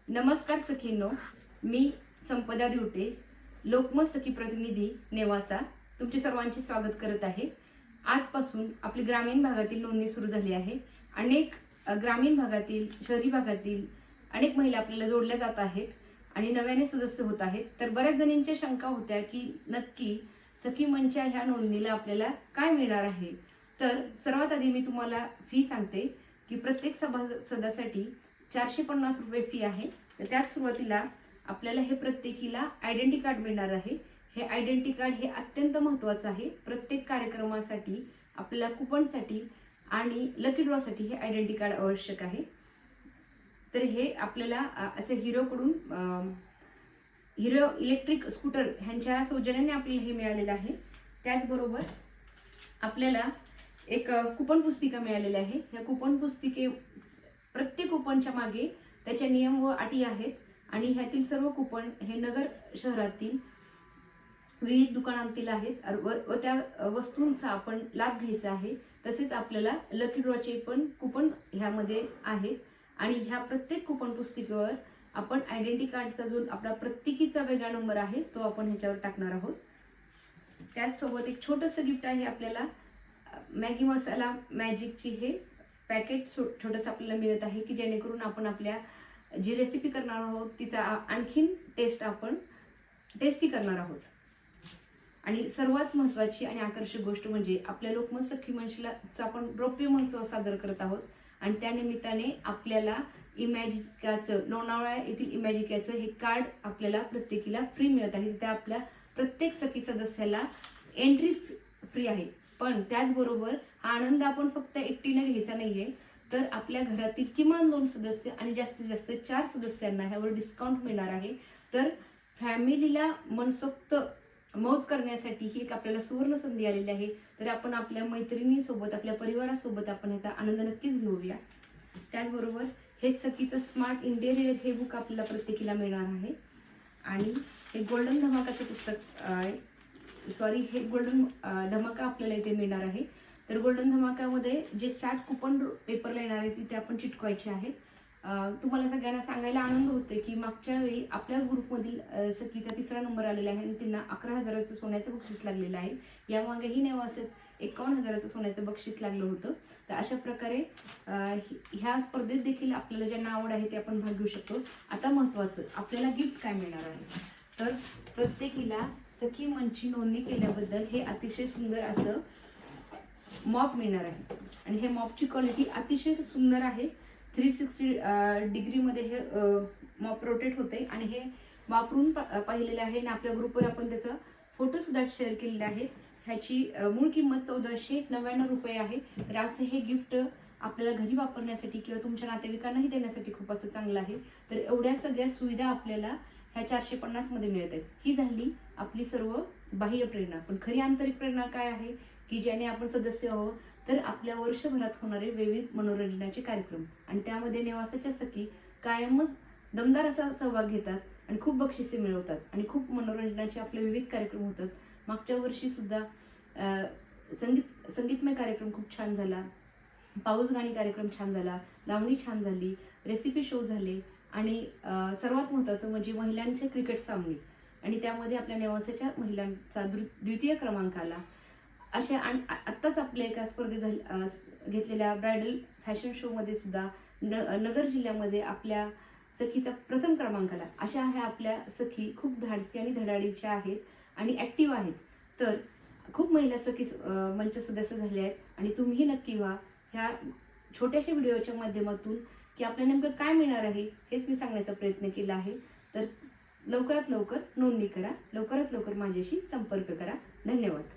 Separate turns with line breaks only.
नमस्कार सखींनो, मी संपदा दिवटे, लोकमत सखी प्रतिनिधी नेवासा तुमचे सर्वांचे स्वागत करत आहे। आजपासून आपली ग्रामीण भागातील नोंदणी सुरू झाली आहे। अनेक ग्रामीण भागातील, शहरी भागातील अनेक महिला आपल्याला जोडल्या जात आहेत आणि नव्याने सदस्य होत आहेत। तर बऱ्याच जणींच्या शंका होत्या की नक्की सखी मंचच्या ह्या नोंदणीला आपल्याला काय मिळणार आहे। तर सर्वात आधी मी तुम्हाला फी सांगते की प्रत्येक सभासदासाठी 450 रुपये फी आहे। तर त्यात सुरुवातीला आपल्याला हे प्रत्येकीला आयडेंटिटी कार्ड मिळणार आहे। हे आयडेंटिटी कार्ड हे अत्यंत महत्त्वाचं आहे। प्रत्येक कार्यक्रमासाठी आपल्याला कुपनसाठी आणि लकी ड्रॉसाठी हे आयडेंटिटी कार्ड आवश्यक आहे। तर हे आपल्याला असे हिरो इलेक्ट्रिक स्कूटर ह्यांच्या सौजन्याने आपल्याला हे मिळालेलं आहे। त्याचबरोबर आपल्याला एक कुपन पुस्तिका मिळालेली आहे। ह्या कुपन पुस्तिके प्रत्येक कुपनच्या मागे त्याचे नियम व अटी आहेत आणि ह्यातील सर्व कुपन हे नगर शहरातील विविध दुकानांतील आहेत व त्या वस्तूंचा आपण लाभ घ्यायचा आहे। तसेच आपल्याला लकी ड्रॉचे पण कुपन ह्यामध्ये आहेत आणि ह्या प्रत्येक कुपन पुस्तिकेवर आपण आयडेंटिटी कार्डचा जो आपला प्रत्येकीचा वेगळा नंबर आहे तो आपण ह्याच्यावर टाकणार आहोत। त्याचसोबत एक छोटंसं गिफ्ट आहे आपल्याला, मॅगी मसाला मॅजिकची हे पॅकेट छोटंसं आपल्याला मिळत आहे की जेणेकरून आपण आपल्या जी रेसिपी करणार आहोत तिचा आणखीन टेस्टी करणार आहोत। आणि सर्वात महत्त्वाची आणि आकर्षक गोष्ट म्हणजे आपल्या लोकमत सखी मंचचा आपण रौप्य महोत्सव सादर करत आहोत आणि त्या निमित्ताने आपल्याला इमॅजिकाचं, लोणावळा येथील इमॅजिकाचं हे कार्ड आपल्याला प्रत्येकीला फ्री मिळत आहे। त्या आपल्या प्रत्येक सखी सदस्याला एंट्री फ्री आहे। पण त्याचबरोबर हा आनंद आपण फक्त एकटीने घ्यायचा नाहीये, तर आपल्या घरातील किमान 2 सदस्य आणि जास्तीत जास्त 4 सदस्यांना ह्यावर डिस्काउंट मिळणार आहे। तर फॅमिलीला मनसोक्त मौज करण्यासाठी ही एक आपल्याला सुवर्ण संधी आलेली आहे। तर आपण आपल्या मैत्रिणींसोबत, आपल्या परिवारासोबत आपण ह्याचा आनंद नक्कीच घेऊया। त्याचबरोबर हे सखीचं स्मार्ट इंटेरियर हे बुक आपल्याला प्रत्येकीला मिळणार आहे आणि हे गोल्डन धमाकाचं पुस्तक हे गोल्डन धमाका आपल्याला इथे मिळणार आहे। तर गोल्डन धमाकामध्ये जे 60 कुपन पेपरला येणार आहेत तिथे आपण चिटकवायचे आहेत। तुम्हाला सगळ्यांना सांगायला आनंद होतोय की मागच्या वेळी आपल्या ग्रुपमधील सखीचा 3रा नंबर आलेला आहे आणि त्यांना 11,000चं सोन्याचं बक्षीस लागलेलं आहे। यामागेही नेवासेत 51,000चं सोन्याचं बक्षीस लागलं होतं। तर अशा प्रकारे ह्या स्पर्धेत देखील आपल्याला ज्यांना आवड आहे ते आपण भाग घेऊ शकतो। आता महत्त्वाचं आपल्याला गिफ्ट काय मिळणार आहे, तर प्रत्येकीला सखी मंचची नोंदणी केल्याबद्दल हे अतिशय सुंदर असं मॉप मिळणार आहे आणि हे मॉपची क्वालिटी अतिशय सुंदर आहे। 360 डिग्रीमध्ये हे मॉप रोटेट होते आणि हे वापरून पाहिलेलं आहे आणि आपल्या ग्रुपवर आपण त्याचा फोटोसुद्धा शेअर केलेला आहे। ह्याची मूळ किंमत 1499 रुपये आहे। तर असं हे गिफ्ट आपल्याला घरी वापरण्यासाठी किंवा तुमच्या नातेवाईकांनाही देण्यासाठी खूप असं चांगलं आहे। तर एवढ्या सगळ्या सुविधा आपल्याला ह्या 450 मध्ये मिळत आहेत। ही झाली आपली सर्व बाह्य प्रेरणा, पण खरी आंतरिक प्रेरणा काय आहे की ज्याने आपण सदस्य आहोत, तर आपल्या वर्षभरात होणारे विविध मनोरंजनाचे कार्यक्रम आणि त्यामध्ये नेवासाच्या सखी कायमच दमदार असा सहभाग घेतात आणि खूप बक्षिसे मिळवतात आणि खूप मनोरंजनाचे आपले विविध कार्यक्रम होतात। मागच्या वर्षी सुद्धा संगीतमय कार्यक्रम खूप छान झाला, पाऊस गाणी कार्यक्रम छान झाला, लावणी छान झाली, रेसिपी शो झाले आणि सर्वात महत्त्वाचं म्हणजे महिलांचे क्रिकेट सामने आणि त्यामध्ये आपल्या नेवासाच्या महिलांचा द्वितीय क्रमांक आला। अशा आत्ताच आपल्या एका स्पर्धेत घेतलेल्या ब्रायडल फॅशन शोमध्ये सुद्धा नगर जिल्ह्यामध्ये आपल्या सखीचा प्रथम क्रमांक आला। अशा ह्या आपल्या सखी खूप धाडसी आणि धडाडीच्या आहेत आणि ॲक्टिव्ह आहेत। तर खूप महिला सखी मंच सदस्य झाले आहेत आणि तुम्हीही नक्की व्हा ह्या छोट्याशा व्हिडिओच्या माध्यमातून की आपल्याला नेमकं काय मिळणार आहे हेच मी सांगण्याचा प्रयत्न केला आहे। तर लवकरात लवकर नोंदणी करा, लवकरात लवकर माझ्याशी संपर्क करा। धन्यवाद।